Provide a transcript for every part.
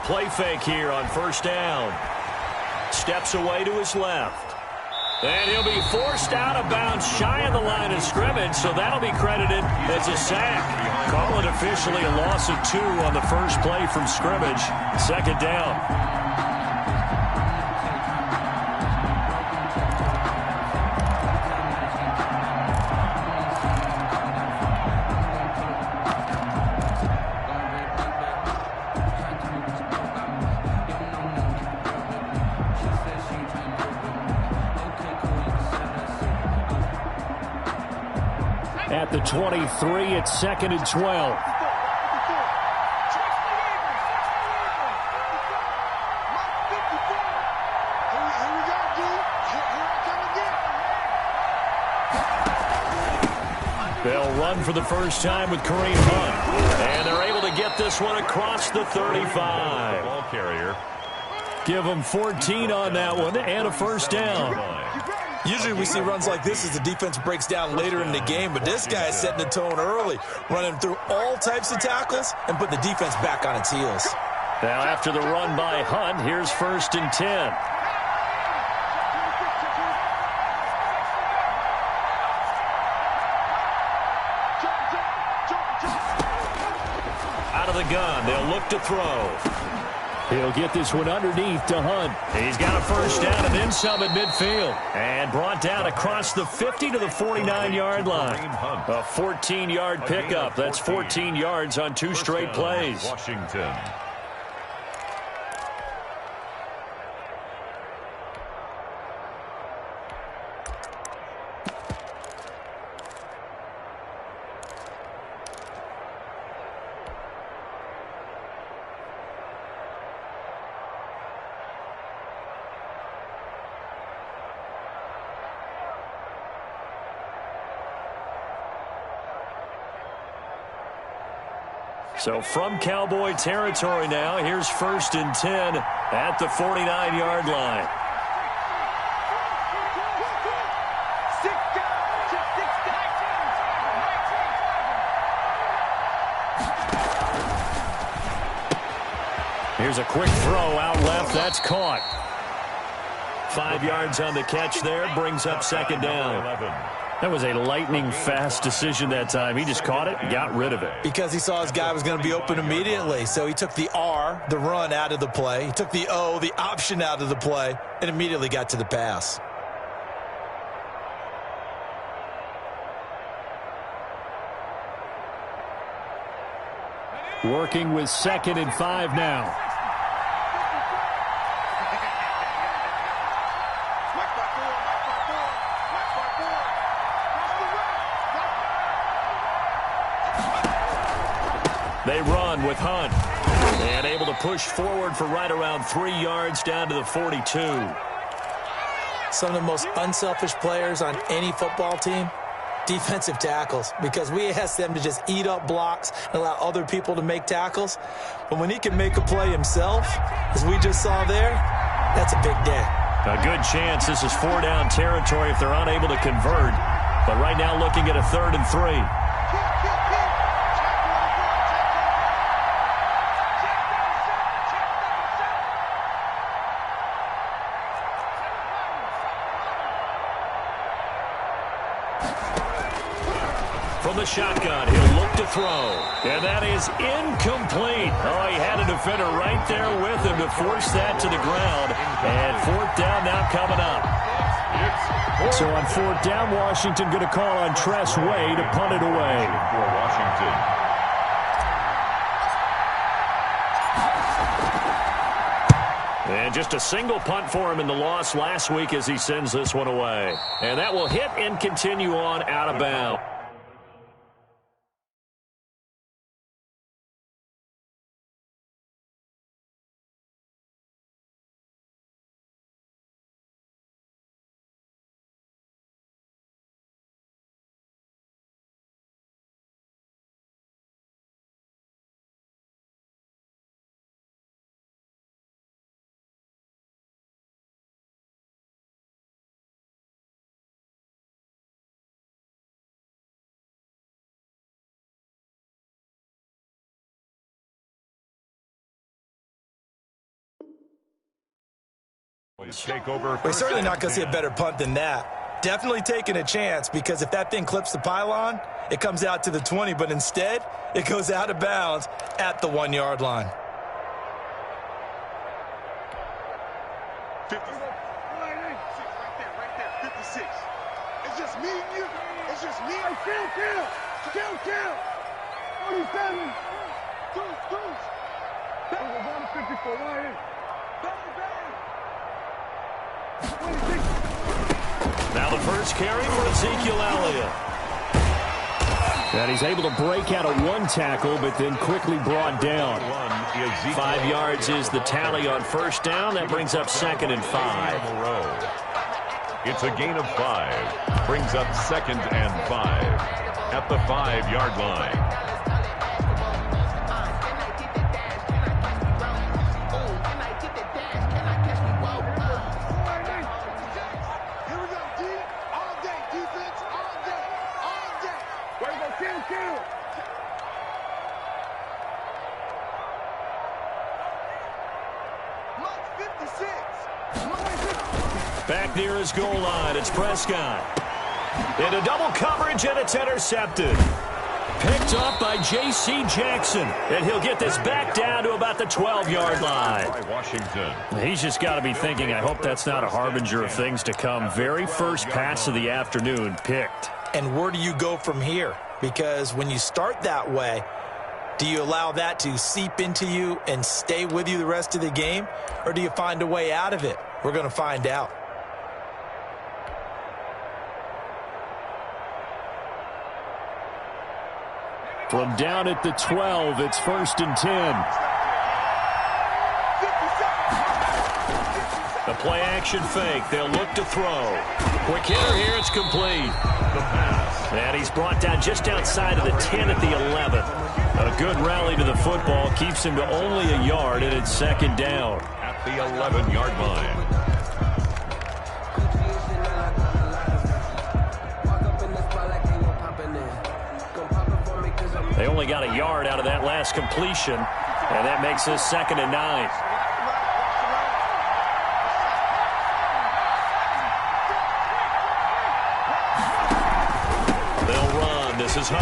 play fake here on first down. Steps away to his left. And he'll be forced out of bounds shy of the line of scrimmage, so that'll be credited as a sack. Call it officially a loss of 2 on the first play from scrimmage. Second down. At the 23, it's 2nd and 12. They'll run for the first time with Kareem Hunt. And they're able to get this one across the 35. Ball carrier. Give them 14 on that one and a first down. Usually we see runs like this as the defense breaks down later in the game, but this guy is setting the tone early, running through all types of tackles and putting the defense back on its heels. Now after the run by Hunt, here's 1st and 10. Out of the gun, they'll look to throw. He'll get this one underneath to Hunt. He's got a first down and then some at midfield. And brought down across the 50 to the 49-yard line. A 14-yard pickup. That's 14 yards on 2 straight plays. Washington. So from Cowboy territory now, here's 1st and 10 at the 49-yard line. Here's a quick throw out left. That's caught. 5 yards on the catch there. Brings up 2nd down. That was a lightning-fast decision that time. He just caught it, got rid of it. Because he saw his guy was going to be open immediately. So he took the R, the run, out of the play. He took the O, the option, out of the play, and immediately got to the pass. Working with 2nd and 5 now. They run with Hunt. And able to push forward for right around 3 yards down to the 42. Some of the most unselfish players on any football team, defensive tackles, because we ask them to just eat up blocks and allow other people to make tackles. But when he can make a play himself, as we just saw there, that's a big day. A good chance this is 4-down territory if they're unable to convert. But right now looking at a 3rd and 3. From the shotgun, he'll look to throw. And that is incomplete. Oh, he had a defender right there with him to force that to the ground. And 4th down now coming up. So on 4th down, Washington going to call on Tress Way to punt it away. For Washington. And just a single punt for him in the loss last week as he sends this one away. And that will hit and continue on out of bounds. Take over. We're certainly not going to see a better punt than that. Definitely taking a chance, because if that thing clips the pylon, it comes out to the 20, but instead, it goes out of bounds at the 1-yard line. 50. Right there. 56. It's just me and you. It's just me and Kill. 47. Goose. That was 154. Right here. Now the first carry for Ezekiel Elliott. And he's able to break out of one tackle, but then quickly brought down. 5 yards is the tally on first down. That brings up 2nd and 5. It's a gain of 5. Brings up 2nd and 5 at the 5-yard line. Back near his goal line, it's Prescott. Into double coverage, and it's intercepted. Picked up by J.C. Jackson, and he'll get this back down to about the 12-yard line. Washington. He's just got to be thinking, I hope that's not a harbinger of things to come. Very first pass of the afternoon picked. And where do you go from here? Because when you start that way, do you allow that to seep into you and stay with you the rest of the game? Or do you find a way out of it? We're going to find out. From down at the 12, it's 1st and 10. The play-action fake. They'll look to throw. Quick hitter here. It's complete. And he's brought down just outside of the 10 at the 11. A good rally to the football. Keeps him to only a yard, and it's 2nd down. At the 11-yard line. They only got a yard out of that last completion, and that makes this 2nd and 9. They'll run. This is Hunt.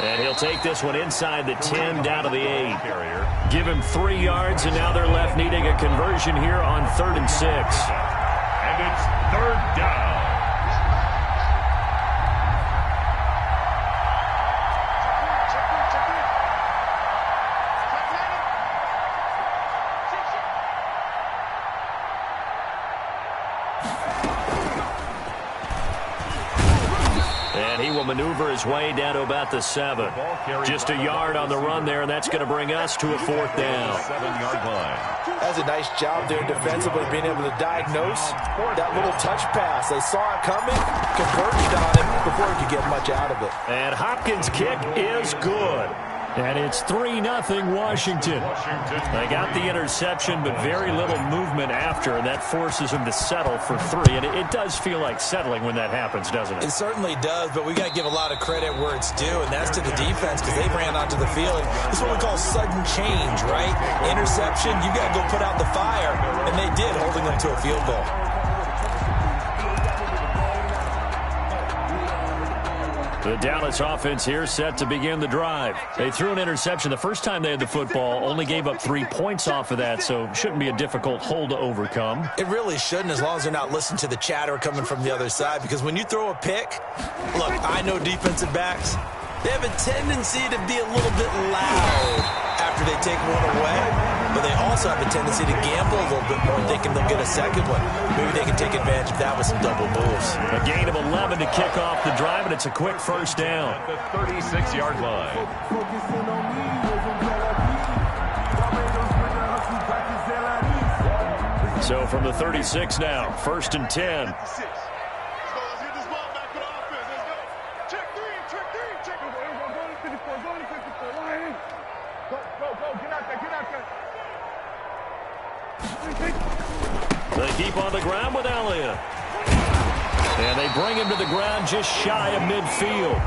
And he'll take this one inside the 10 down to the 8. Give him 3 yards, and now they're left needing a conversion here on 3rd and 6. And it's 3rd down. Maneuver his way down to about the 7. Just a yard on the run there, and that's going to bring us to a 4th down. 7-yard line. That's a nice job there defensively, being able to diagnose that little touch pass. They saw it coming, converged on him before he could get much out of it. And Hopkins' kick is good. And it's 3-0 Washington. They got the interception, but very little movement after, and that forces them to settle for 3. And it does feel like settling when that happens, doesn't it? It certainly does, but we got to give a lot of credit where it's due, and that's to the defense, because they ran onto the field. This is what we call sudden change, right? Interception, you got to go put out the fire, and they did, holding them to a field goal. The Dallas offense here set to begin the drive. They threw an interception the first time they had the football, only gave up 3 points off of that, so shouldn't be a difficult hole to overcome. It really shouldn't, as long as they're not listening to the chatter coming from the other side, because when you throw a pick, look, I know defensive backs, they have a tendency to be a little bit loud after they take one away, but they also have a tendency to gamble a little bit more, thinking they'll get a second one. Maybe they can take advantage of that with some double moves. A gain of 11 to kick off the drive, and it's a quick 1st down. At the 36-yard line. So from the 36 now, 1st and 10. They keep on the ground with Elliott. And they bring him to the ground just shy of midfield.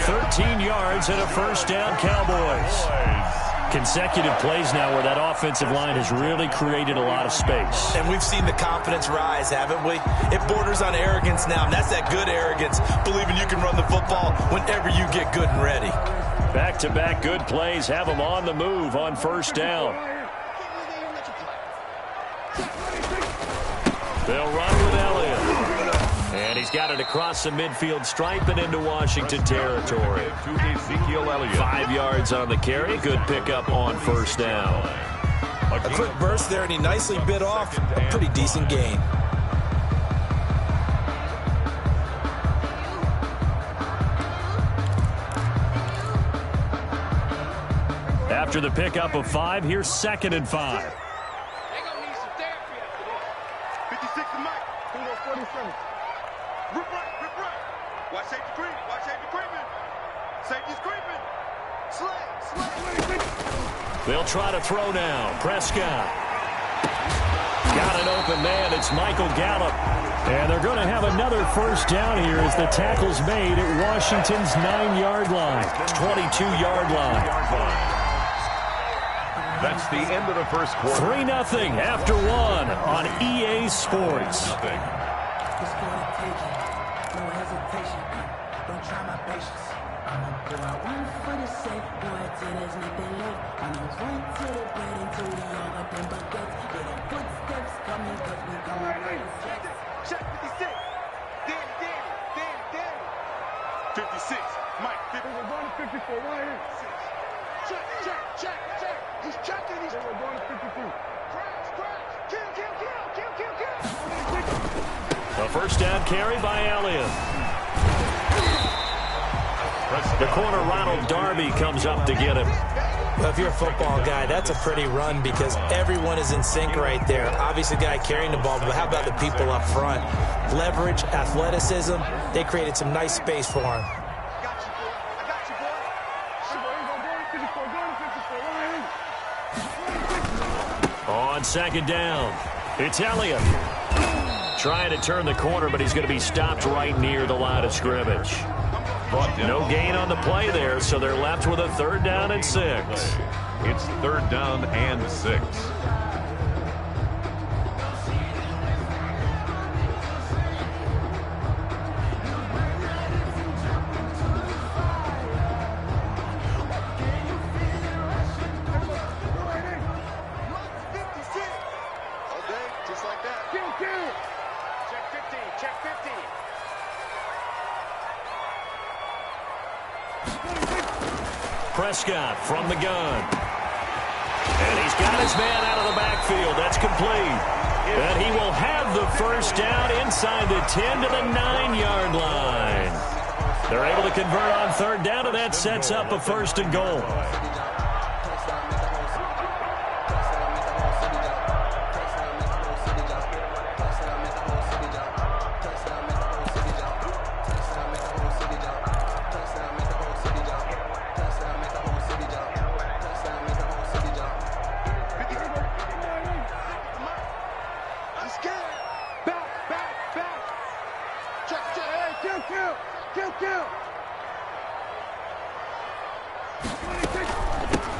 13 yards and a 1st down, Cowboys. Consecutive plays now where that offensive line has really created a lot of space. And we've seen the confidence rise, haven't we? It borders on arrogance now, and that's that good arrogance, believing you can run the football whenever you get good and ready. Back-to-back good plays have them on the move on first down. They'll run with Elliott. And he's got it across the midfield stripe and into Washington territory. To Ezekiel Elliott. 5 yards on the carry. Good pickup on first down. A quick burst there, and he nicely bit off a pretty decent gain. After the pickup of 5, here's 2nd and 5. 56 to Mike. 47. Rip right. Watch safety creep. Watch safety creeping. Safety's creeping. Slay. They'll try to throw now. Prescott. Got an open man. It's Michael Gallup. And they're going to have another first down here as the tackle's made at Washington's 9-yard line. 22-yard line. That's the end of the first quarter. 3-0 after 1 on EA Sports. It's gonna take it. No hesitation. Don't try my patience. I'ma go out one for the safe boy till there's nothing left. I'ma run to the bed until we all up in buckets. Get the footsteps coming cause we going for the sex. Check 56. Danny. 56. Mike. We're going to 54. Right here. Check. He's checking. We're going to 52. Crash. Kill. A first down carry by Elliott. The corner, Ronald Darby, comes up to get him. Well, if you're a football guy, that's a pretty run because everyone is in sync right there. Obviously, the guy carrying the ball, but how about the people up front? Leverage, athleticism, they created some nice space for him. On 2nd down, it's Elliott. Trying to turn the corner, but he's going to be stopped right near the line of scrimmage. No gain on the play there, so they're left with a 3rd down and 6. It's 3rd down and 6. Just like that. Kill. Check 50. Prescott from the gun. And he's got his man out of the backfield. That's complete. And he will have the first down inside the 10 to the 9-yard line. They're able to convert on 3rd down, and that sets up a 1st and goal. Kill.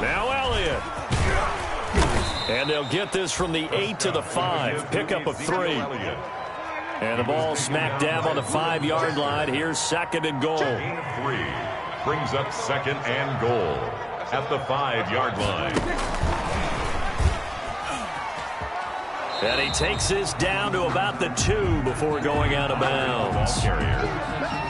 Now Elliott. And they'll get this from the 8 to the 5. Pickup of 3. And the ball smack dab on the 5-yard line. Here's 2nd and goal. Gain of 3 brings up 2nd and goal at the 5-yard line. And he takes this down to about the 2 before going out of bounds.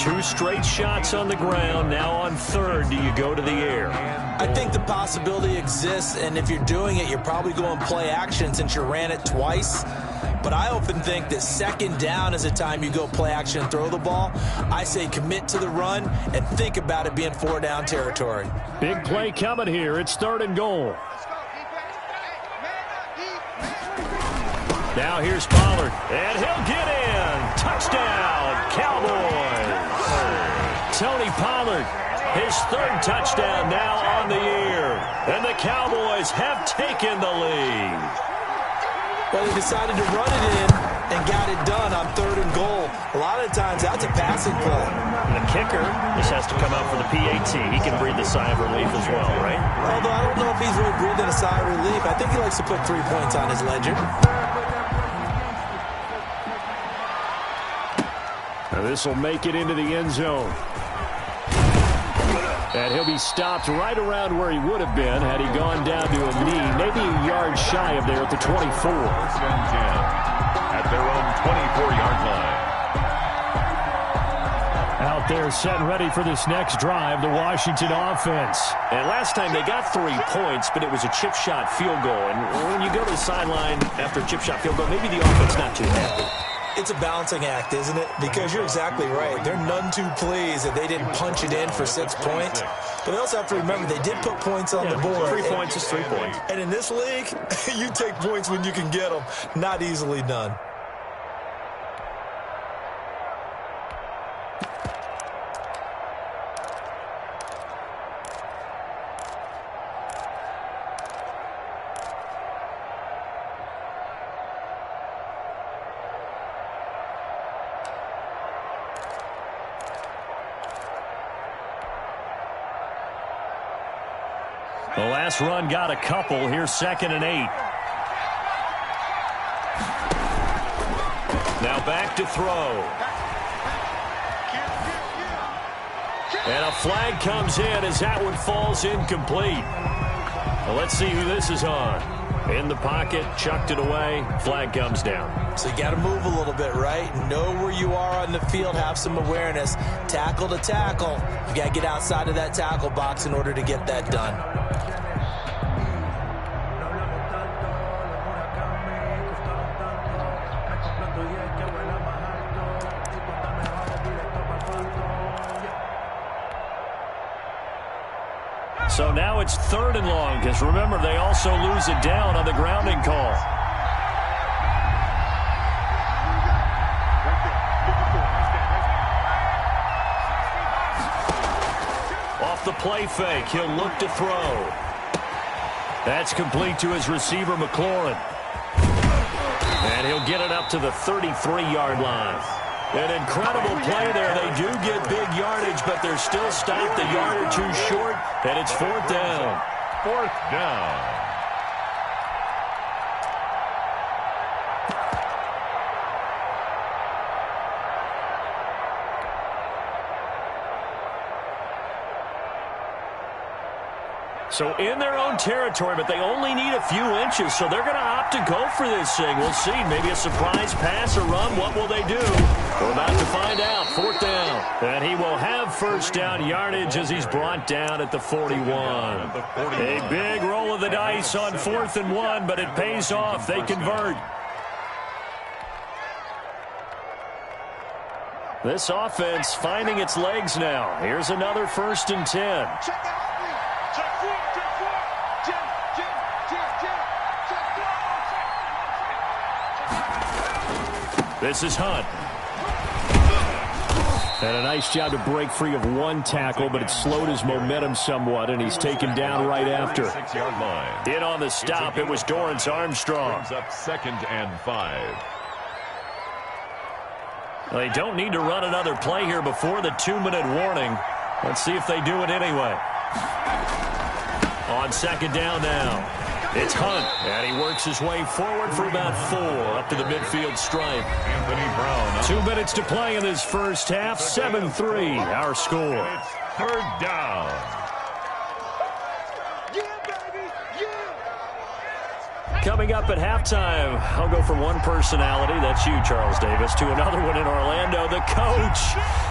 2 straight shots on the ground. Now on 3rd, do you go to the air? I think the possibility exists, and if you're doing it, you're probably going play action since you ran it twice. But I often think that 2nd down is a time you go play action and throw the ball. I say commit to the run and think about it being 4-down territory. Big play coming here. It's 3rd and goal. Now here's Pollard, and he'll get in. Touchdown, Cowboys. Tony Pollard, his 3rd touchdown now on the year. And the Cowboys have taken the lead. Well, they decided to run it in and got it done on 3rd and goal. A lot of times, that's a passing play. And the kicker just has to come out for the PAT. He can breathe a sigh of relief as well, right? Although I don't know if he's really breathing a sigh of relief. I think he likes to put 3 points on his ledger. Now this will make it into the end zone. And he'll be stopped right around where he would have been had he gone down to a knee, maybe a yard shy of there at the 24. At their own 24-yard line. Out there set and ready for this next drive, the Washington offense. And last time they got 3 points, but it was a chip shot field goal. And when you go to the sideline after a chip shot field goal, maybe the offense not too happy. It's a balancing act, isn't it? Because you're exactly right. They're none too pleased that they didn't punch it in for 6 points. But they also have to remember they did put points on the board. 3 points is 3 points. And in this league, you take points when you can get them. Not easily done. The last run got a couple. Here's 2nd and 8. Now back to throw. And a flag comes in as that one falls incomplete. Well, let's see who this is on. In the pocket, chucked it away. Flag comes down. So you got to move a little bit, right? Know where you are on the field. Have some awareness. Tackle to tackle. You got to get outside of that tackle box in order to get that done. So now it's 3rd and long, because remember, they also lose it down on the grounding call. Off the play fake, he'll look to throw. That's complete to his receiver, McLaurin. And he'll get it up to the 33-yard line. An incredible play there. They do get big yardage, but they're still stopped a yard or two short, and it's 4th down. 4th down. So in their own territory, but they only need a few inches, so they're going to opt to go for this thing. We'll see. Maybe a surprise pass or run. What will they do? We're about to find out. 4th down. And he will have 1st down yardage as he's brought down at the 41. A big roll of the dice on 4th and 1, but it pays off. They convert. This offense finding its legs now. Here's another 1st and 10. This is Hunt. And a nice job to break free of one tackle, but it slowed his momentum somewhat, and he's taken down right after. 6-yard line. In on the stop, it was Dorrance Armstrong. Brings up 2nd and 5. They don't need to run another play here before the 2-minute warning. Let's see if they do it anyway. On 2nd down now. It's Hunt, and he works his way forward for about 4 up to the midfield stripe. Anthony Brown. 2 minutes to play in this first half. 7-3, our score. It's 3rd down. Coming up at halftime, I'll go from one personality, that's you, Charles Davis, to another one in Orlando, the coach.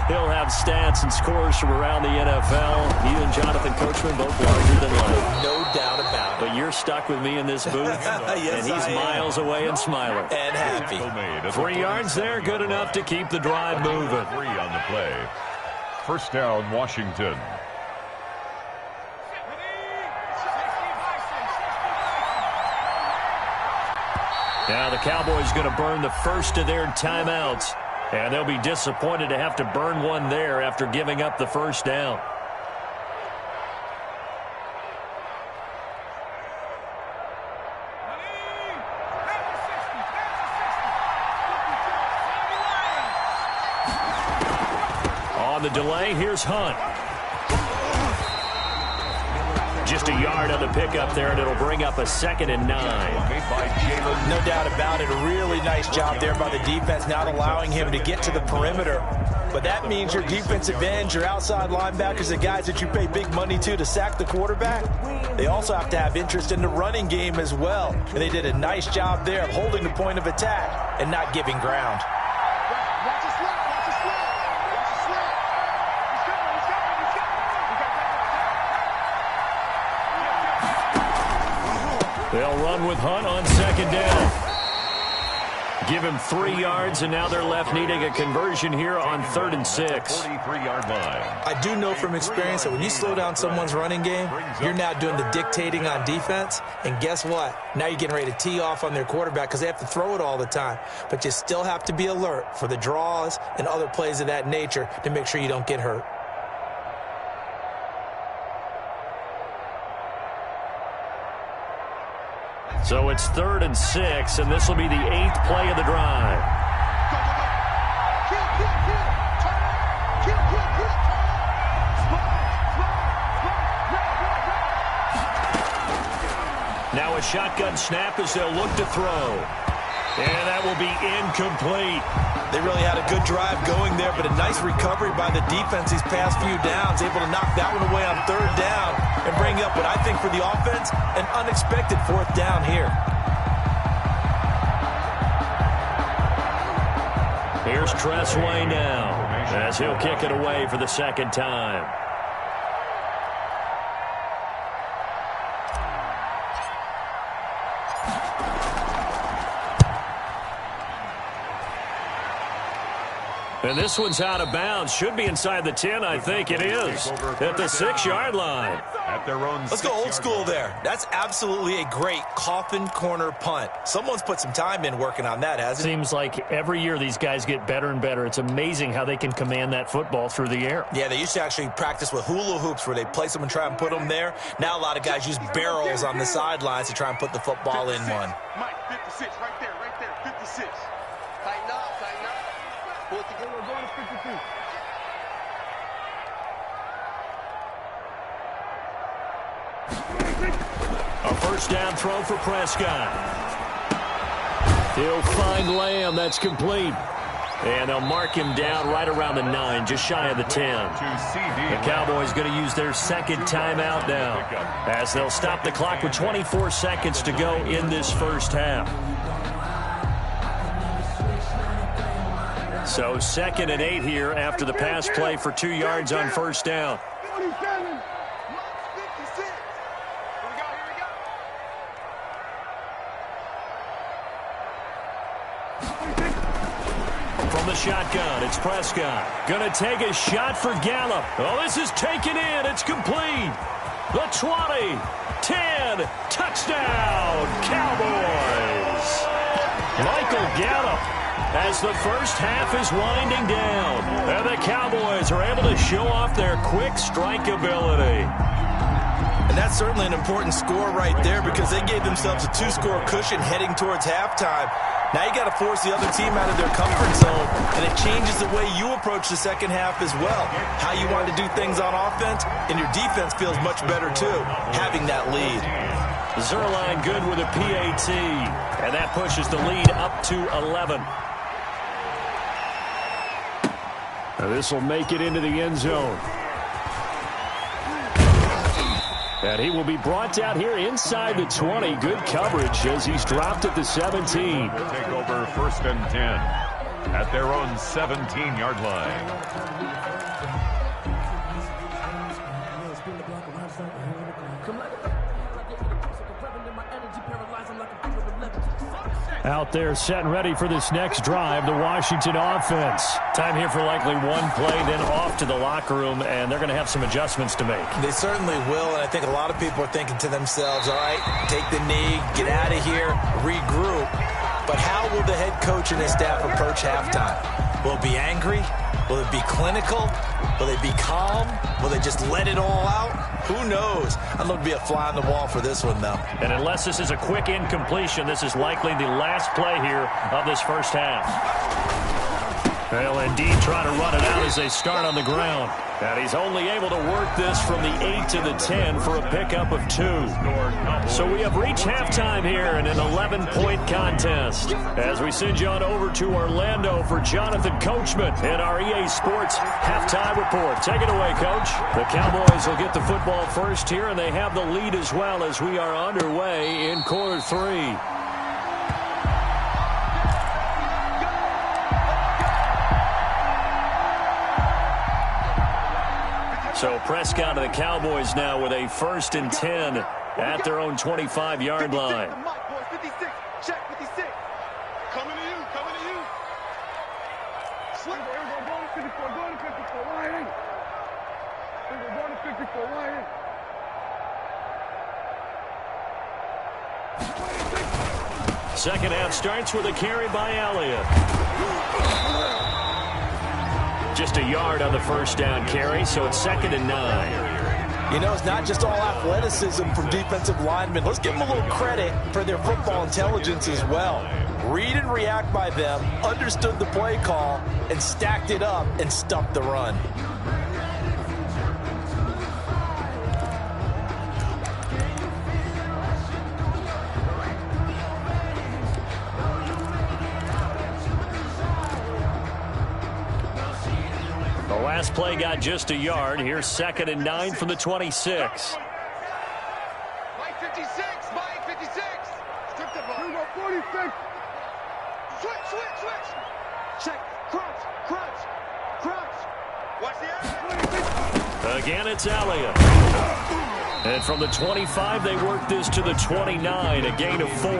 He'll have stats and scores from around the NFL. You and Jonathan Coachman both larger than life. No doubt about it. But you're stuck with me in this booth, Yes, and he's miles away and smiling. And happy. 3 yards there, good enough to keep the drive moving. 3 on the play. 1st down, Washington. Now the Cowboys going to burn the first of their timeouts, and they'll be disappointed to have to burn one there after giving up the 1st down. on the delay. Here's Hunt. Just a yard on the pickup there, and it'll bring up a 2nd and 9. No doubt about it. A really nice job there by the defense, not allowing him to get to the perimeter. But that means your defensive ends, your outside linebackers, the guys that you pay big money to sack the quarterback, they also have to have interest in the running game as well. And they did a nice job there of holding the point of attack and not giving ground. They'll run with Hunt on 2nd down. Give him 3 yards, and now they're left needing a conversion here on 3rd and 6. 43-yard line. I do know from experience that when you slow down someone's running game, you're now doing the dictating on defense. And guess what? Now you're getting ready to tee off on their quarterback because they have to throw it all the time. But you still have to be alert for the draws and other plays of that nature to make sure you don't get hurt. So it's 3rd and 6, and this will be the 8th play of the drive. Now a shotgun snap as they'll look to throw. And that will be incomplete. They really had a good drive going there, but a nice recovery by the defense these past few downs, able to knock that one away on 3rd down and bring up what I think for the offense, an unexpected 4th down here. Here's Tressway now as he'll kick it away for the 2nd time. And this one's out of bounds. Should be inside the 10, I think it is. At the 6-yard line. At their own Let's go old school there. That's absolutely a great coffin corner punt. Someone's put some time in working on that, hasn't it? Seems like every year these guys get better and better. It's amazing how they can command that football through the air. Yeah, they used to actually practice with hula hoops where they place them and try and put them there. Now a lot of guys use barrels on the sidelines to try and put the football in one. Mike, 56, right there, 56. Tighten up. Pull it together, we're going to 52. A 1st down throw for Prescott. He'll find Lamb. That's complete. And they'll mark him down right around the 9, just shy of the 10. The Cowboys going to use their 2nd timeout now as they'll stop the clock with 24 seconds to go in this 1st half. So 2nd and 8 here after the pass play for 2 yards on 1st down. 47. From the shotgun, it's Prescott. Gonna take a shot for Gallup. Oh, this is taken in. It's complete. The 20, 10, touchdown, Cowboys. Michael Gallup as the 1st half is winding down. And the Cowboys are able to show off their quick strike ability. And that's certainly an important score right there because they gave themselves a 2-score cushion heading towards halftime. Now you got to force the other team out of their comfort zone, and it changes the way you approach the 2nd half as well. How you want to do things on offense, and your defense feels much better too, having that lead. Zerline good with a PAT, and that pushes the lead up to 11. Now this will make it into the end zone. And he will be brought down here inside the 20. Good coverage as he's dropped at the 17. Take over 1st and 10 at their own 17-yard line. Out there set and ready for this next drive, the Washington offense. Time here for likely one play, then off to the locker room, and they're going to have some adjustments to make. They certainly will, and I think a lot of people are thinking to themselves, all right, take the knee, get out of here, regroup. But how will the head coach and his staff approach halftime? Will it be angry? Will it be clinical? Will they be calm? Will they just let it all out? Who knows? I'd love to be a fly on the wall for this one, though. And unless this is a quick incompletion, this is likely the last play here of this 1st half. They'll indeed try to run it out as they start on the ground. And he's only able to work this from the 8 to the 10 for a pickup of 2. So we have reached halftime here in an 11-point contest. As we send you on over to Orlando for Jonathan Coachman in our EA Sports halftime report. Take it away, Coach. The Cowboys will get the football first here, and they have the lead as well as we are underway in quarter 3. So Prescott of the Cowboys now with a 1st and 10 at their own 25-yard line. 56, check 56. Coming to you, coming to you. Slip. Go to 54, go to 54, line in. Go to 54, line in. Second half starts with a carry by Elliott. Just a yard on the first down carry, so it's 2nd and 9. You know, it's not just all athleticism from defensive linemen. Let's give them a little credit for their football intelligence as well. Read and react by them, understood the play call, and stacked it up and stuffed the run. Last play got just a yard. Here's 2nd and 9 from the 26. Mike 56, Mike 56. Strip the ball. Here we go, 46. Switch. Check, crunch. Watch the action. Again, it's Elliott. And from the 25, they work this to the 29, a gain of 4.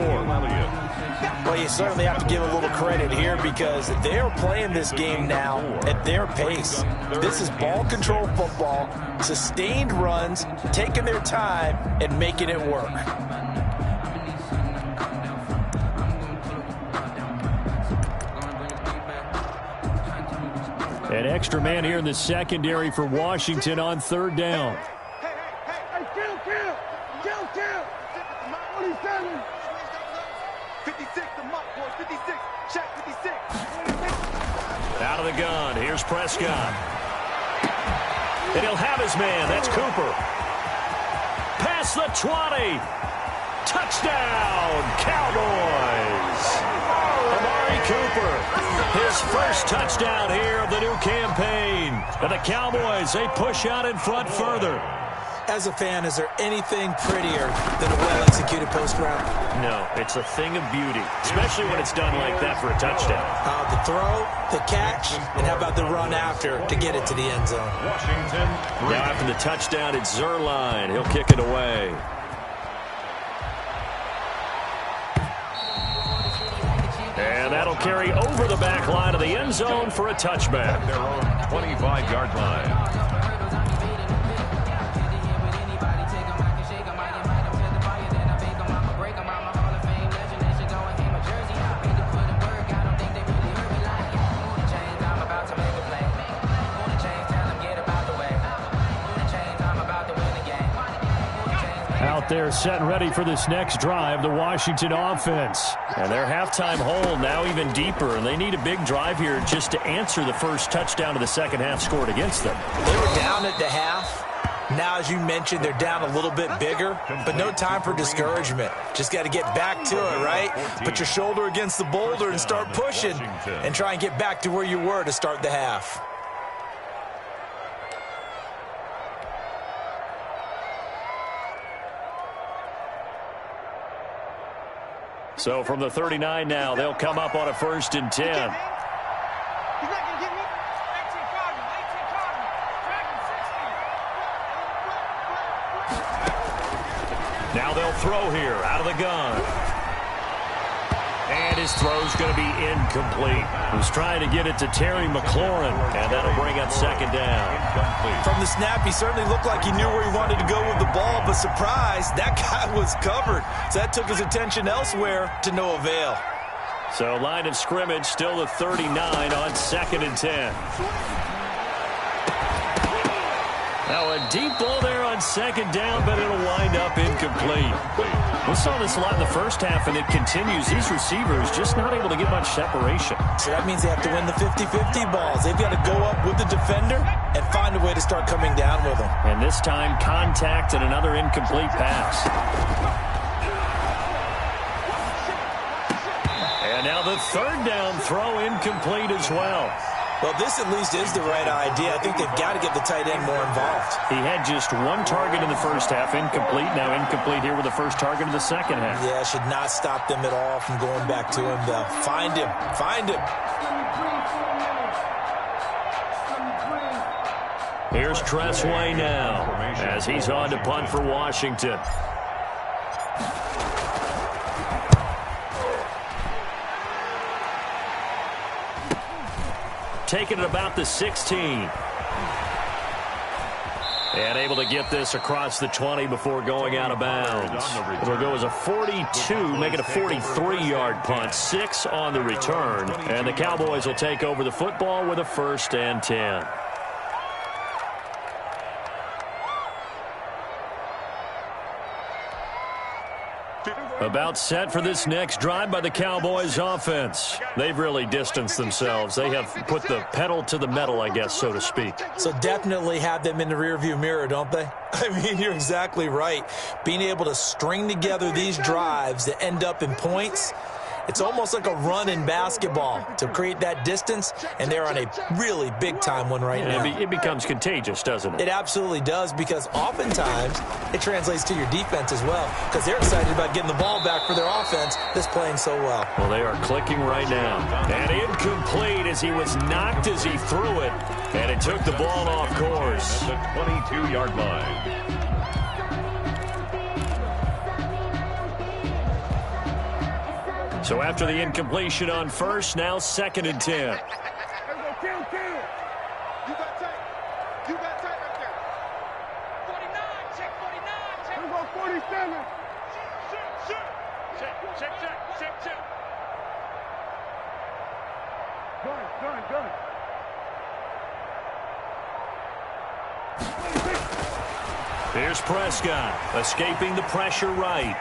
Well, you certainly have to give a little credit here because they're playing this game now at their pace. This is ball control football, sustained runs, taking their time, and making it work. An extra man here in the secondary for Washington on 3rd down. Hey, kill. 27. 56, the muck, boys. 56, check 56. Out of the gun, here's Prescott. And he'll have his man, that's Cooper. Past the 20. Touchdown, Cowboys. Amari Cooper, his first touchdown here of the new campaign. And the Cowboys, they push out in front further. As a fan, is there anything prettier than a well-executed post route? No, it's a thing of beauty, especially when it's done like that for a touchdown. The throw, the catch, and how about the run after to get it to the end zone? Washington. Now after the touchdown, it's Zerline. He'll kick it away. And that'll carry over the back line of the end zone for a touchback. At their own 25-yard line. Out there set and ready for this next drive, the Washington offense. And their halftime hole now even deeper, and they need a big drive here just to answer the first touchdown of the second half scored against them. They were down at the half. Now, as you mentioned, they're down a little bit bigger, but no time for discouragement. Just got to get back to it, right? Put your shoulder against the boulder and start pushing and try and get back to where you were to start the half. So from the 39 now, they'll come up on a 1st and 10. He's not going to get me. 18 Cardinal. Now they'll throw here out of the gun. And his throw's going to be incomplete. He was trying to get it to Terry McLaurin, and that'll bring up 2nd down. From the snap, he certainly looked like he knew where he wanted to go with the ball, but surprise, that guy was covered. So that took his attention elsewhere to no avail. So line of scrimmage still the 39 on 2nd and 10. Now a deep ball there on 2nd down, but it'll wind up incomplete. incomplete. We saw this a lot in the first half, and it continues. These receivers just not able to get much separation. So that means they have to win the 50-50 balls. They've got to go up with the defender and find a way to start coming down with them. And this time, contact and another incomplete pass. And now the third down throw incomplete as well. Well, this at least is the right idea. I think they've got to get the tight end more involved. He had just one target in the first half, incomplete. Now incomplete here with the first target of the second half. Yeah, should not stop them at all from going back to him, though. Find him. Find him. Here's Tressway now as he's on to punt for Washington. Taking it about the 16. And able to get this across the 20 before going out of bounds. It'll go as a 42, make it a 43-yard punt. 6 on the return. And the Cowboys will take over the football with a 1st and 10. About set for this next drive by the Cowboys offense. They've really distanced themselves. They have put the pedal to the metal, I guess, so to speak. So definitely have them in the rearview mirror, don't they? I mean, you're exactly right. Being able to string together these drives that end up in points, it's almost like a run in basketball to create that distance, and they're on a really big-time one right now. It becomes contagious, doesn't it? It absolutely does, because oftentimes it translates to your defense as well, because they're excited about getting the ball back for their offense that's playing so well. Well, they are clicking right now. And incomplete as he was knocked as he threw it, and it took the ball off course. At the 22-yard line. So after the incompletion on first, now 2nd and 10. You got tight. You got tight right there. 49. Check 49. Check. We go 47. Check. Gun. Here's Prescott, escaping the pressure right.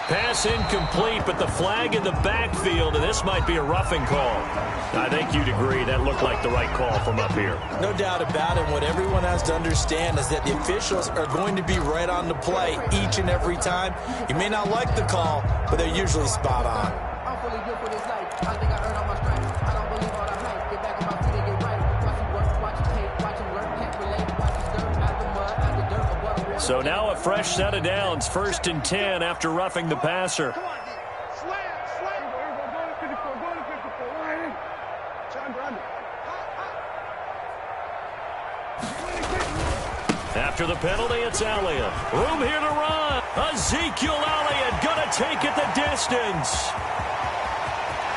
Pass incomplete, but the flag in the backfield, and this might be a roughing call. I think you'd agree that looked like the right call from up here. No doubt about it. What everyone has to understand is that the officials are going to be right on the play each and every time. You may not like the call, but they're usually spot on. I'm fully good for this life. I think I earned all my stripes. I don't believe all the hype. Get back on my feet and get right. Watch him work, watch him tape, watch him learn, can't relate. Watch him stir out the mud, out the dirt, or water. So now a fresh set of downs, 1st and 10 after roughing the passer. Come on, slam. Go to 54. Line in. Under. After the penalty, it's Elliott. Room here to run. Ezekiel Elliott gonna take it the distance.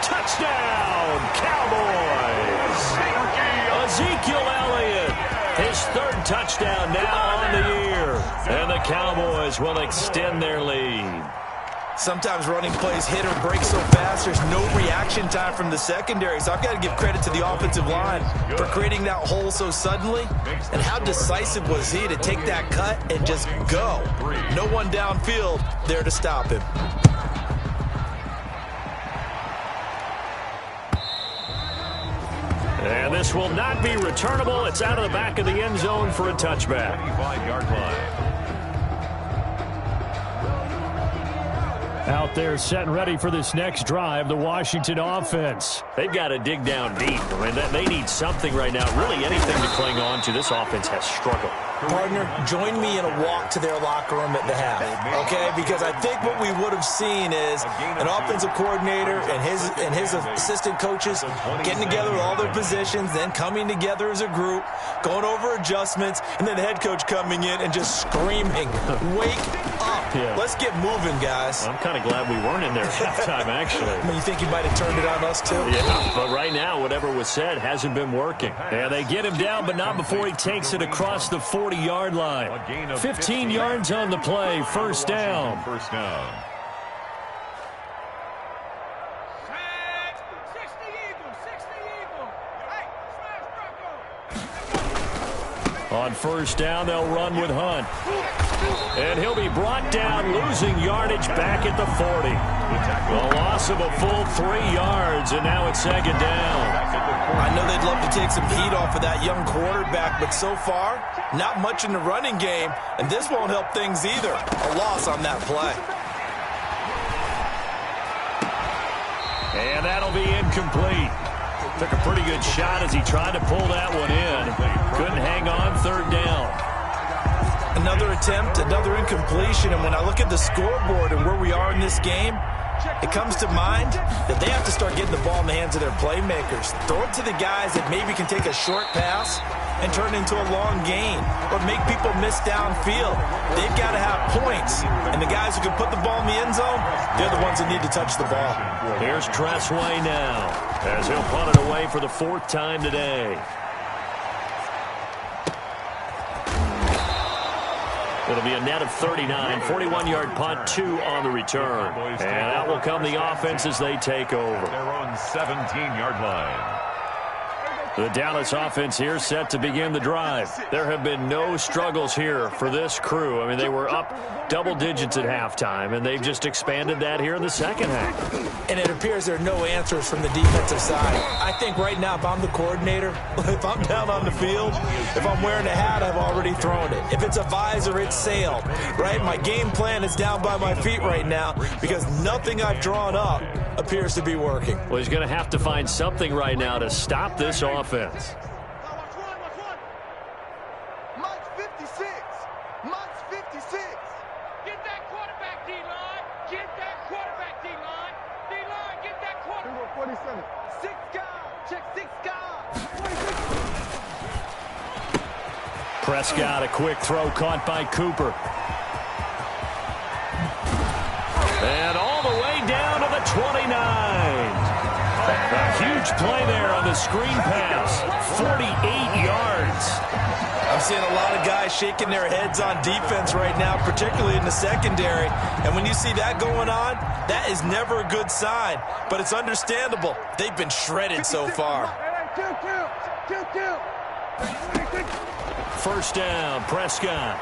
Touchdown, Cowboys. Ezekiel Elliott, his 3rd touchdown now on the year. And the Cowboys will extend their lead. Sometimes running plays hit or break so fast, there's no reaction time from the secondary. So I've got to give credit to the offensive line for creating that hole so suddenly. And how decisive was he to take that cut and just go? No one downfield there to stop him. And this will not be returnable. It's out of the back of the end zone for a touchback. 25-yard line. Out there set and ready for this next drive, the Washington offense. They've got to dig down deep. I mean, they need something right now, really anything to cling on to. This offense has struggled. Partner, join me in a walk to their locker room at the half, okay? Because I think what we would have seen is an offensive coordinator and his assistant coaches getting together with all their positions, then coming together as a group, going over adjustments, and then the head coach coming in and just screaming, "Wake up! Yeah. Let's get moving, guys." I'm kind of glad we weren't in there at halftime, actually. I mean, you think you might have turned it on us, too? Yeah, but right now, whatever was said hasn't been working. And they get him down, but not before he takes it across the 40-yard line. 15 yards on the play, 1st down. First down. On first down. They'll run with Hunt. And he'll be brought down, losing yardage back at the 40. A loss of a full 3 yards, and now it's second down. I know they'd love to take some heat off of that young quarterback, but so far, not much in the running game, and this won't help things either. A loss on that play. And that'll be incomplete. Took a pretty good shot as he tried to pull that one in. Couldn't hang on, third down. Another attempt, another incompletion, and when I look at the scoreboard and where we are in this game, it comes to mind that they have to start getting the ball in the hands of their playmakers. Throw it to the guys that maybe can take a short pass and turn it into a long gain or make people miss downfield. They've got to have points, and the guys who can put the ball in the end zone, they're the ones that need to touch the ball. Here's Tressway now as he'll punt it away for the 4th time today. It'll be a net of 39, 41-yard punt, 2 on the return. And out will come the offense as they take over. Their own 17-yard line. The Dallas offense here set to begin the drive. There have been no struggles here for this crew. I mean, they were up double digits at halftime, and they've just expanded that here in the second half. And it appears there are no answers from the defensive side. I think right now, if I'm the coordinator, if I'm down on the field, if I'm wearing a hat, I've already thrown it. If it's a visor, it's sailed, right? My game plan is down by my feet right now because nothing I've drawn up appears to be working. Well, he's going to have to find something right now to stop this offense. Mike's 56. Mike's 56. Get that quarterback, D-line. Get that quarterback, D-line. D-line, get that quarterback. 47. 6 guys. Check 6 guys. Prescott, a quick throw caught by Cooper. And all the way down to the 29. A huge play there on the screen pass. 48 yards. I'm seeing a lot of guys shaking their heads on defense right now, particularly in the secondary. And when you see that going on, that is never a good sign. But it's understandable. They've been shredded so far. First down, Prescott.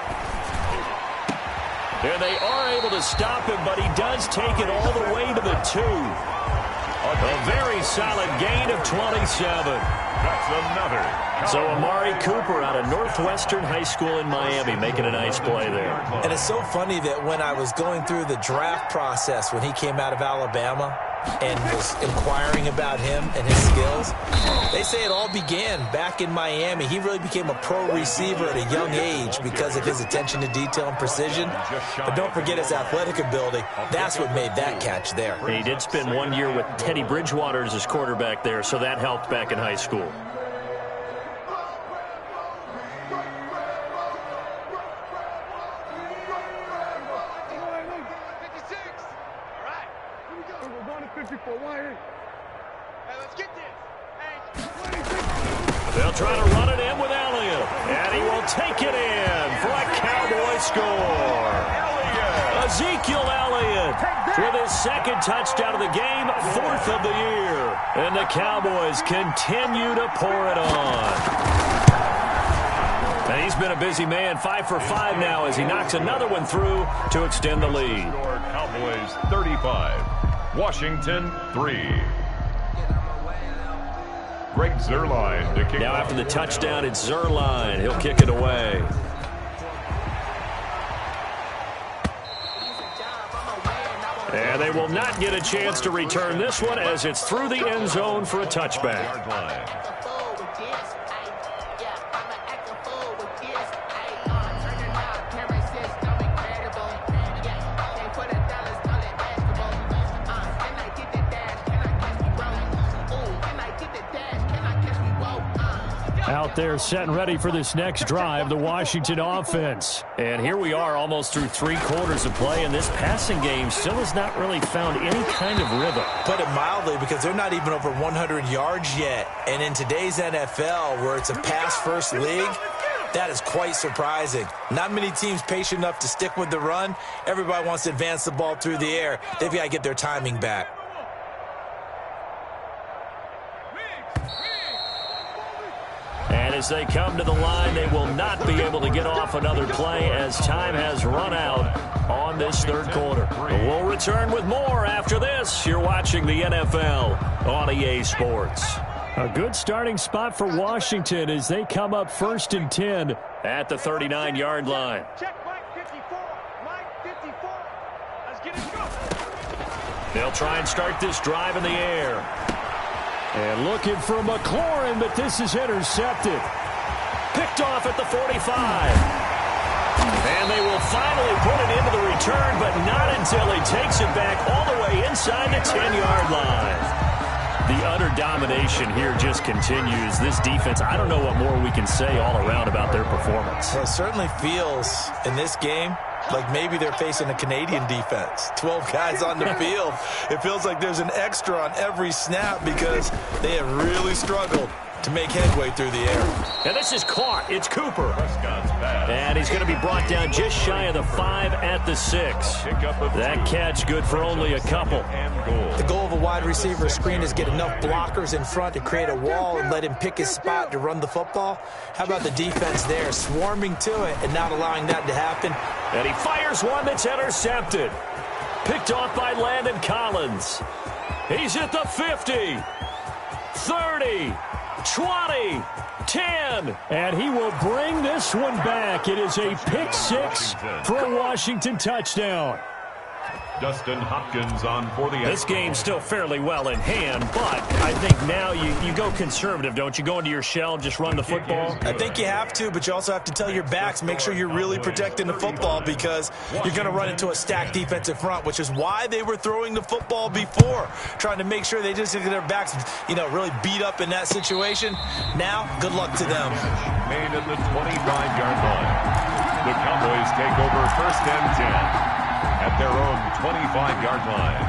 And they are able to stop him, but he does take it all the way to the 2. A very solid gain of 27. That's another. So Amari Cooper out of Northwestern High School in Miami making a nice play there. And it's so funny that when I was going through the draft process when he came out of Alabama and was inquiring about him and his skills, they say it all began back in Miami. He really became a pro receiver at a young age because of his attention to detail and precision. But don't forget his athletic ability. That's what made that catch there. And he did spend 1 year with Teddy Bridgewater as his quarterback there, so that helped back in high school. They'll try to run it in with Elliott, and he will take it in for a Cowboy score. Ezekiel Elliott with his 2nd touchdown of the game, 4th of the year. And the Cowboys continue to pour it on. And he's been a busy man, 5 for 5 now as he knocks another one through to extend the lead. Cowboys 35, Washington 3. Greg Zuerlein to kick. Now after the touchdown, it's Zuerlein. He'll kick it away. And they will not get a chance to return this one as it's through the end zone for a touchback. Out there set and ready for this next drive, the Washington offense. And here we are almost through 3 quarters of play, and this passing game still has not really found any kind of rhythm. Put it mildly, because they're not even over 100 yards yet. And in today's NFL, where it's a pass-first league, that is quite surprising. Not many teams patient enough to stick with the run. Everybody wants to advance the ball through the air. They've got to get their timing back. as they come to the line, they will not be able to get off another play as time has run out on this third quarter. We'll return with more after this. You're watching the NFL on EA Sports. A good starting spot for Washington as they come up 1st and 10 at the 39-yard line. Check Mike 54. Mike 54. Let's get it going. They'll try and start this drive in the air. And looking for McLaurin, but this is intercepted. Picked off at the 45. And they will finally put it into the return, but not until he takes it back all the way inside the 10-yard line. The utter domination here just continues. This defense, I don't know what more we can say all around about their performance. Well, it certainly feels in this game like maybe they're facing a Canadian defense. 12 guys on the field. It feels like there's an extra on every snap because they have really struggled to make headway through the air. And this is caught. It's Cooper. And he's going to be brought down just shy of the 5 at the 6. That catch good for only a couple. The goal of a wide receiver screen is get enough blockers in front to create a wall and let him pick his spot to run the football. How about the defense there, swarming to it and not allowing that to happen? And he fires one that's intercepted. Picked off by Landon Collins. He's at the 50, 30, 20, 10. And he will bring this one back. It is a pick 6 for a Washington touchdown. Dustin Hopkins on for the... This game's still fairly well in hand, but I think now you go conservative, don't you? Go into your shell and just run the football? I think you have to, but you also have to tell your backs, make sure you're really protecting the football because you're going to run into a stacked defensive front, which is why they were throwing the football before, trying to make sure they just get their backs, really beat up in that situation. Now, good luck to them. Made at the 25-yard line. The Cowboys take over 1st and 10. At their own 25-yard line.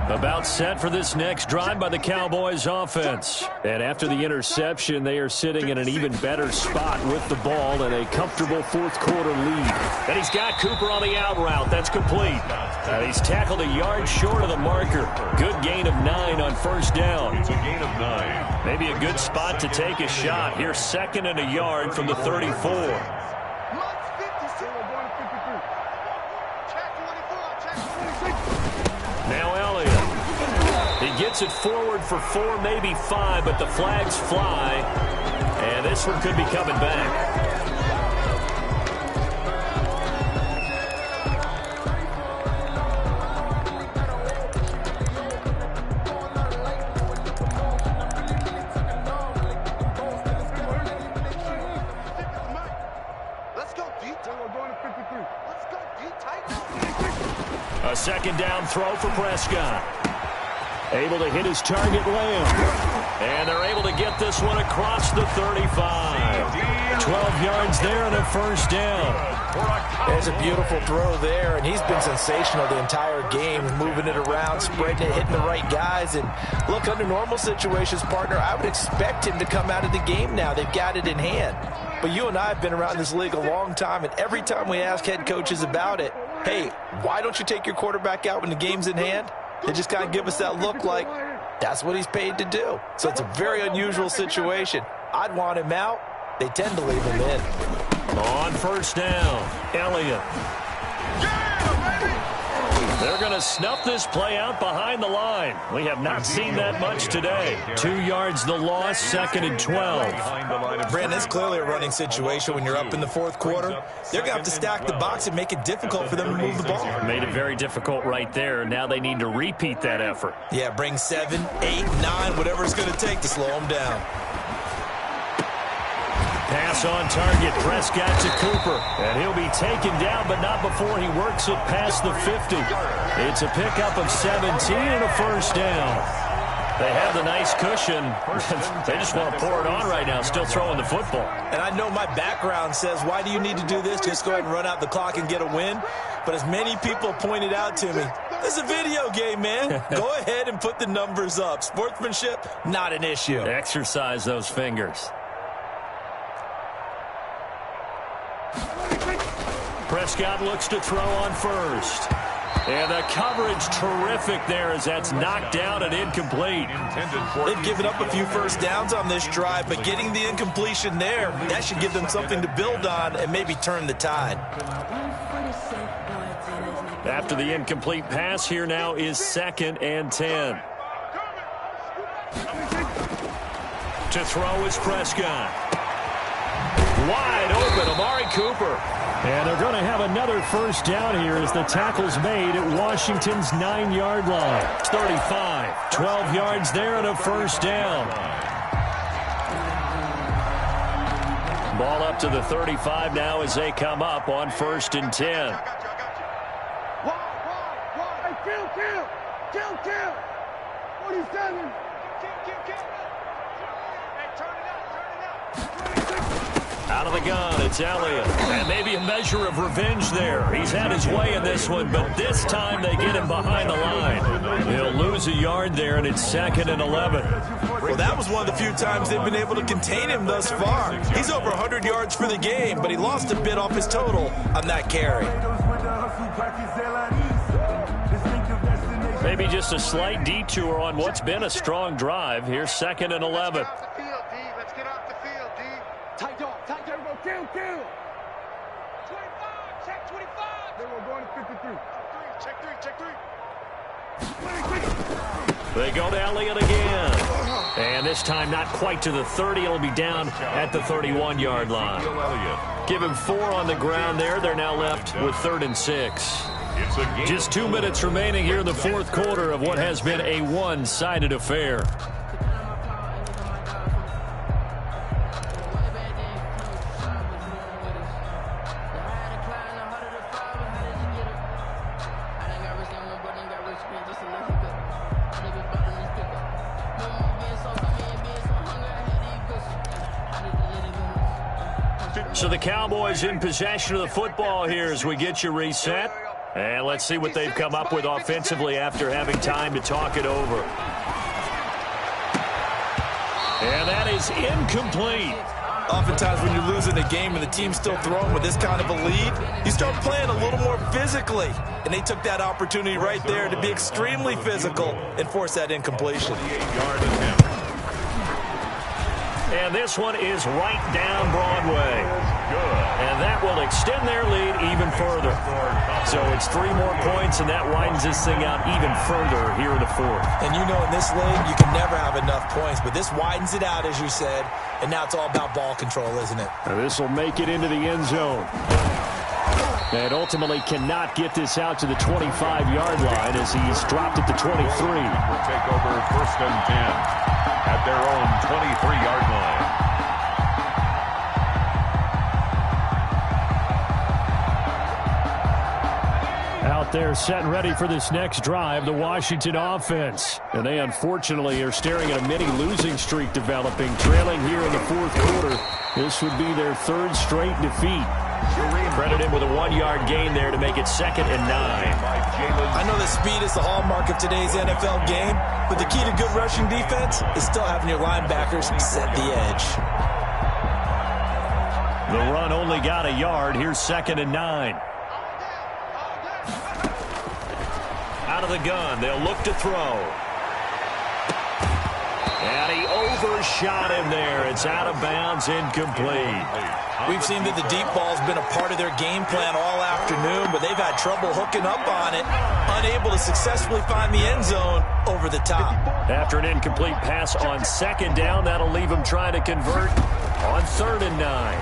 About set for this next drive by the Cowboys offense. And after the interception, they are sitting in an even better spot with the ball and a comfortable fourth quarter lead. And he's got Cooper on the out route. That's complete. And he's tackled a yard short of the marker. Good gain of 9 on 1st down. It's a gain of 9. Maybe a good spot to take a shot. Here's 2nd and a yard from the 34. Now Elliott. He gets it forward for 4, maybe 5, but the flags fly. And this one could be coming back. A 2nd down throw for Prescott. Able to hit his target, Lamb. And they're able to get this one across the 35. 12 yards there and a 1st down. There's a beautiful throw there, and he's been sensational the entire game, moving it around, spreading it, hitting the right guys. And look, under normal situations, partner, I would expect him to come out of the game now. They've got it in hand. But you and I have been around this league a long time, and every time we ask head coaches about it, hey, why don't you take your quarterback out when the game's in hand? They just kind of give us that look like that's what he's paid to do. So it's a very unusual situation. I'd want him out. They tend to leave him in. On 1st down, Elliott. They're going to snuff this play out behind the line. We have not seen that much today. 2 yards the loss, 2nd and 12. Brandon, it's clearly a running situation when you're up in the 4th quarter. They're going to have to stack the box and make it difficult for them to move the ball. Made it very difficult right there. Now they need to repeat that effort. Yeah, bring 7, 8, 9, whatever it's going to take to slow them down. Pass on target. Prescott to Cooper. And he'll be taken down, but not before he works it past the 50. It's a pickup of 17 and a 1st down. They have the nice cushion. They just want to pour it on right now, still throwing the football. And I know my background says, why do you need to do this? Just go ahead and run out the clock and get a win. But as many people pointed out to me, this is a video game, man. Go ahead and put the numbers up. Sportsmanship, not an issue. Exercise those fingers. Prescott looks to throw on 1st. And the coverage terrific there as that's knocked down and incomplete. They've given up a few first downs on this drive, but getting the incompletion there, that should give them something to build on and maybe turn the tide. After the incomplete pass, here now is 2nd and 10. To throw is Prescott. Wide open, Amari Cooper. And they're going to have another first down here as the tackle's made at Washington's 9-yard line. 35, 12 yards there and a first down. Ball up to the 35 now as they come up on 1st and 10. Kill. 47. Kill. Hey, turn it up. Out of the gun, it's Elliott. And maybe a measure of revenge there. He's had his way in this one, but this time they get him behind the line. He'll lose a yard there, and it's 2nd and 11. Well, that was one of the few times they've been able to contain him thus far. He's over 100 yards for the game, but he lost a bit off his total on that carry. Maybe just a slight detour on what's been a strong drive. Here's 2nd and 11. Let's get off the field, D. Tight dog. Kill. 25. Check 25. Then we're going to 53. Check 3. They go to Elliott again. And this time not quite to the 30. It'll be down at the 31-yard line. Give him 4 on the ground there. They're now left with 3rd and 6. Just 2 minutes remaining here in the 4th quarter of what has been a one-sided affair. So the Cowboys in possession of the football here as we get you reset. And let's see what they've come up with offensively after having time to talk it over. And that is incomplete. Oftentimes when you're losing a game and the team's still throwing with this kind of a lead, you start playing a little more physically. And they took that opportunity right there to be extremely physical and force that incompletion. And this one is right down Broadway. And that will extend their lead even further. So it's 3 more points, and that widens this thing out even further here in the 4th. And you know in this league, you can never have enough points, but this widens it out, as you said, and now it's all about ball control, isn't it? And this will make it into the end zone. And ultimately cannot get this out to the 25-yard line as he's dropped at the 23. Will take over 1st and 10 at their own 23-yard line. Out there set and ready for this next drive, the Washington offense. And they unfortunately are staring at a mini losing streak developing, trailing here in the 4th quarter. This would be their 3rd straight defeat. Credited with a 1-yard gain there to make it 2nd and 9. I know that speed is the hallmark of today's NFL game, but the key to good rushing defense is still having your linebackers set the edge. The run only got a yard. Here's 2nd and 9. Out of the gun, they'll look to throw. And he overshot him there. It's out of bounds, incomplete. We've seen that the deep ball's been a part of their game plan all afternoon, but they've had trouble hooking up on it, unable to successfully find the end zone over the top. After an incomplete pass on 2nd down, that'll leave them trying to convert on 3rd and 9.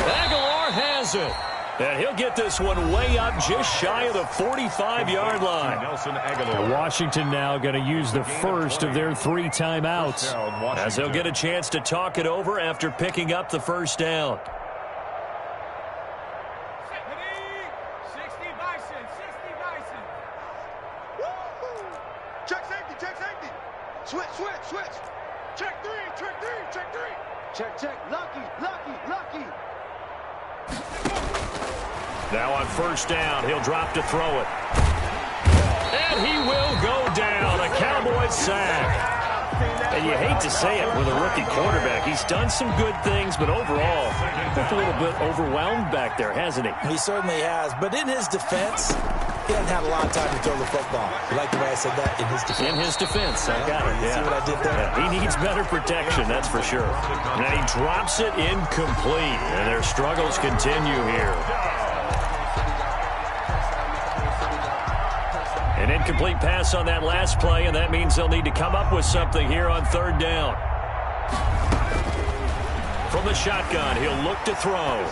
Aguilar has it. And he'll get this one way up just shy of the 45-yard line. And Washington now going to use the first of their 3 timeouts, as they'll get a chance to talk it over after picking up the first down. 60 Bison. Check safety. Switch. Check 3. Check. Lucky. Now on 1st down, he'll drop to throw it. And he will go down. A Cowboys sack. And you hate to say it with a rookie quarterback. He's done some good things, but overall, looked a little bit overwhelmed back there, hasn't he? He certainly has. But in his defense, he hasn't had a lot of time to throw the football. You like the way I said that? In his defense. In his defense. I got it. You see what I did there? Yeah, he needs better protection, that's for sure. And he drops it incomplete. And their struggles continue here. An incomplete pass on that last play, and that means they'll need to come up with something here on third down. From the shotgun, he'll look to throw.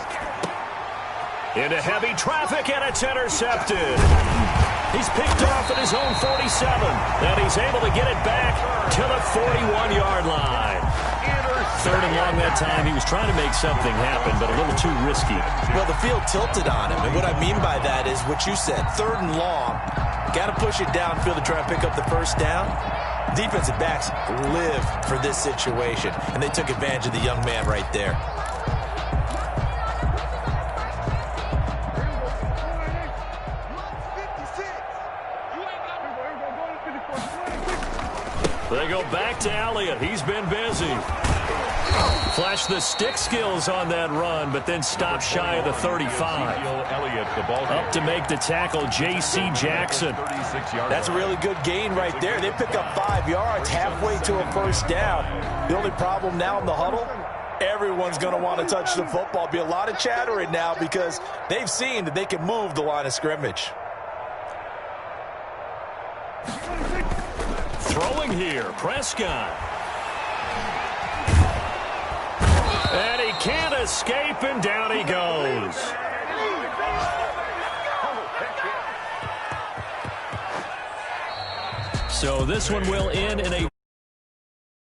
Into heavy traffic, and it's intercepted. He's picked off at his own 47, and he's able to get it back to the 41-yard line. Third and long that time. He was trying to make something happen, but a little too risky. Well, the field tilted on him, and what I mean by that is what you said. Third and long, got to push it downfield to try and pick up the first down. Defensive backs live for this situation, and they took advantage of the young man right there. They go back to Elliott. He's been busy. Flashed the stick skills on that run, but then stopped shy of the 35. Up to make the tackle, J.C. Jackson. That's a really good gain right there. They pick up 5 yards halfway to a first down. The only problem now in the huddle, everyone's going to want to touch the football. Be a lot of chattering now because they've seen that they can move the line of scrimmage. Throwing here, Prescott. And he can't escape, and down he goes. So this one will end in a